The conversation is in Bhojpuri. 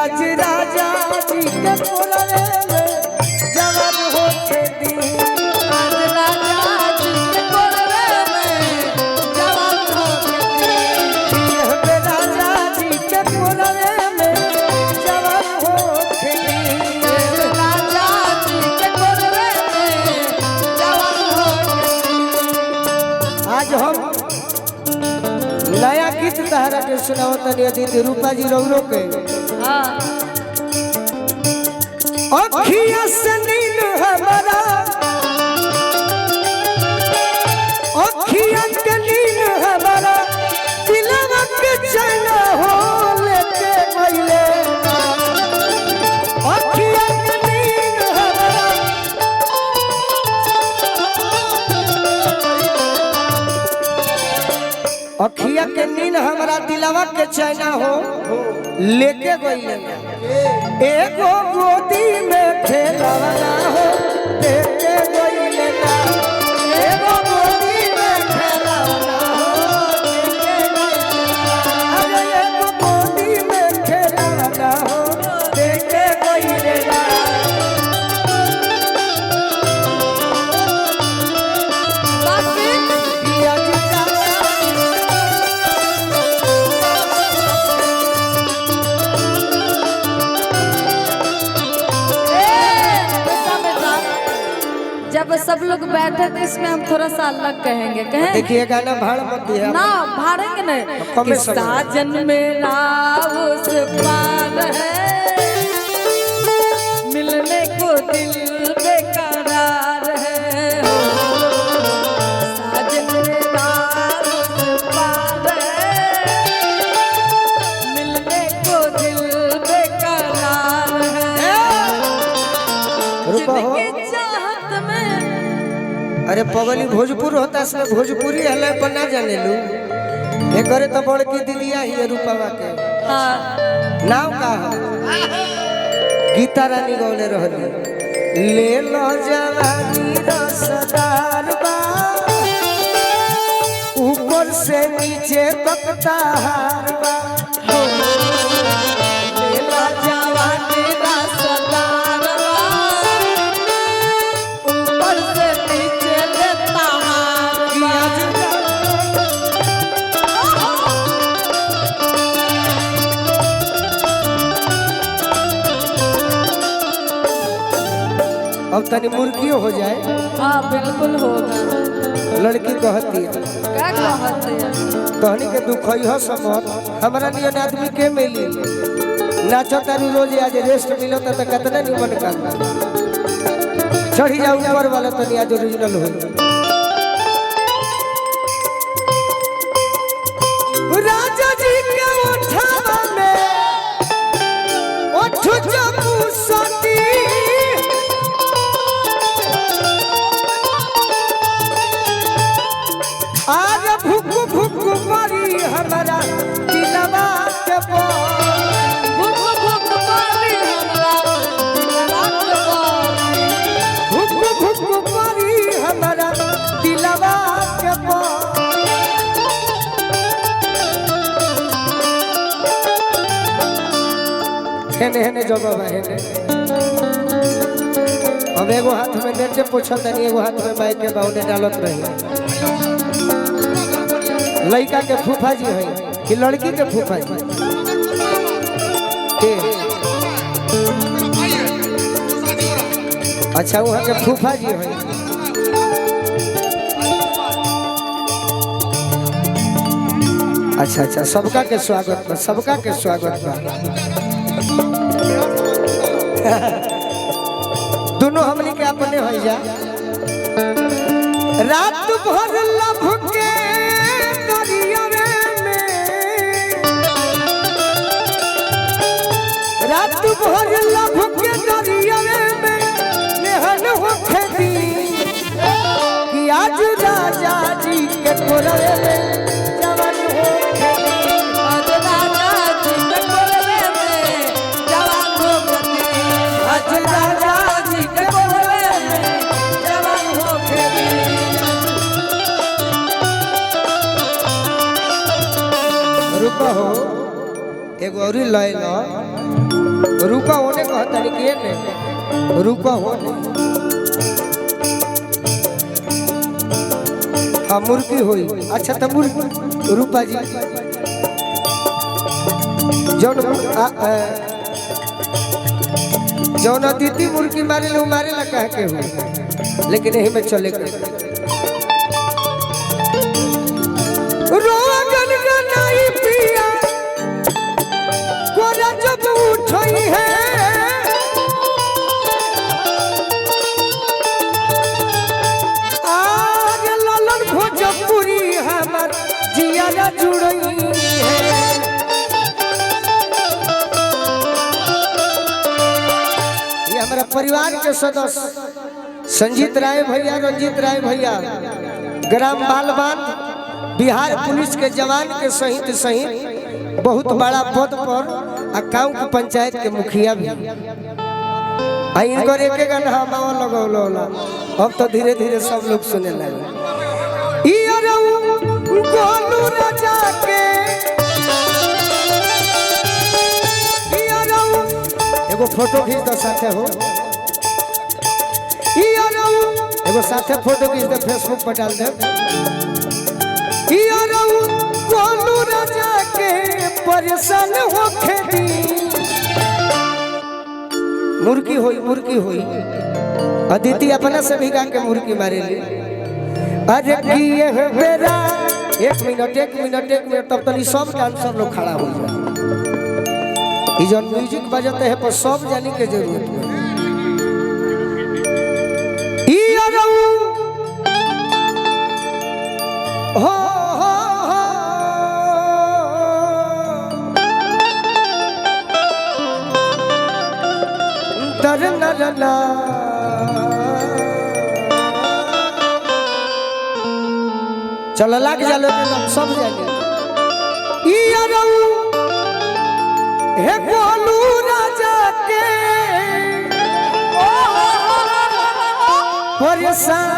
आज राजा जी के कोलवे में जवान होके दी। आज राजा जी के कोलवे में जवान होके दी। राजा जी के कोलवे में जवान होके दी। राजा जी के कोलवे में जवान होके दी। आज हम नया गीत तहरा के सुनावतनी अदिति रूपा जी रौरो के। अखिया से नींद हमारा अखिया के नींद हमारा दिलवा के चैन हो लेके गइले। अखिया के नींद हमारा अखिया के नींद हमारा दिलवा के चैन हो लेके गइले। एगो गोदी में खेलवना हो देखे गइले ना। एगो गोदी में खेलवना हो देखे गइले ना। अरे एगो गोदी में खेलवना हो देखे गइले ना। पिया जी जब सब लोग बैठे थे इसमें हम थोड़ा सा अलग कहेंगे। कहें देखिए गाना भाड़ मत दिया ना भाड़ेंगे नहीं कि साजन मेरा उस पार है मिलने को दिल बेकरार है। साजन मेरा उस पार है मिलने को दिल बेकरार है। जिनकी चाहत में अरे पगली भोजपुर होता इसमें भोजपुरी हले पर ना जाने लू। एक करे तो बड़की दीदिया ही रूपावा के नाम का है गीता रानी गौले रहली। ले लो जवानी रसदार बा ऊपर से नीचे तक ताहार बा। ले लो जवानी रसदार बा ऊपर से नीचे लेता अब तनी मुर्गियों हो जाए। हाँ बिल्कुल होगा। लड़की कहती है क्या कहते हैं कहनी के दुख हो समर हमारा नियन आदमी के मिली नाचो तारू रोज आज रेस्ट मिलो तो कितना निमन का चढ़ी जाओ ऊपर वाला तो आज ओरिजिनल हो। राजा जी के ओठवा में ओठ जबू सती आज भुक भुक मारी हमारा दिलवा के भूख भूख मारी हमरा दिलवा के भुक भुक मारी हमारा दिलवा के हेने हेने जगह हेने। अब एगो हाथ में नेटे पोछत नहीं एगो हाथ में माइक के बाउने डालत रही। लड़का के फूफा जी है कि लड़की के फूफा जी के? अच्छा वहाँ के फूफा जी है। अच्छा अच्छा सबका के स्वागत बा सबका के स्वागत बा। दोनों हमनी के अपने हो जा। रात भर लभ के दरियावे में रात भर लभ के दरियावे में नेहन होके दी। कि आज राजा जी के कोलवे में जवान होके दी। आज राजा जी के कोलवे में जवान होके दी। आज राजा जी के कोलवे में जवान होके दी। रुको हो एगो और लय लो। रुका होने कहता नहीं किए नहीं रुका होने हाँ मुर्गी हुई अच्छा तो मुर्गी रूपा जी जौन अदिति मुर्गी मारे लो मारे ला कह के हुई लेकिन यही में चले गए रोगन का नहीं पिया कोरा जब उठई है आज ललन भोजपुरी हमार जिया जुड़ई है ये हमारा परिवार के सदस्य संजीत राय भैया रंजीत राय भैया ग्राम बालबान बिहार पुलिस के जवान के सहित बहुत बड़ा पद पर गाँव की पंचायत के मुखिया भी इनकर एक गाना लगौला अब तो धीरे धीरे सब लोग सुने लगे गोलू राजा के एगो फोटो खींच दो साथे हो एगो साथे फोटो खींच दे फेसबुक पर डाल दे गोलू राजा के परेशान हो खेती मुर्गी हुई अदिति अपना से भी गा के मुर्गी मारे ली अरे किए बेरा एक मिनट तब तक सब डांसर लोग खड़ा हो जाए जो म्यूजिक बजाते हैं पर सब जाने के जरूरत है हो दर नरना चलो लाग जालो सब जाने हे गोलू राजा के परेशान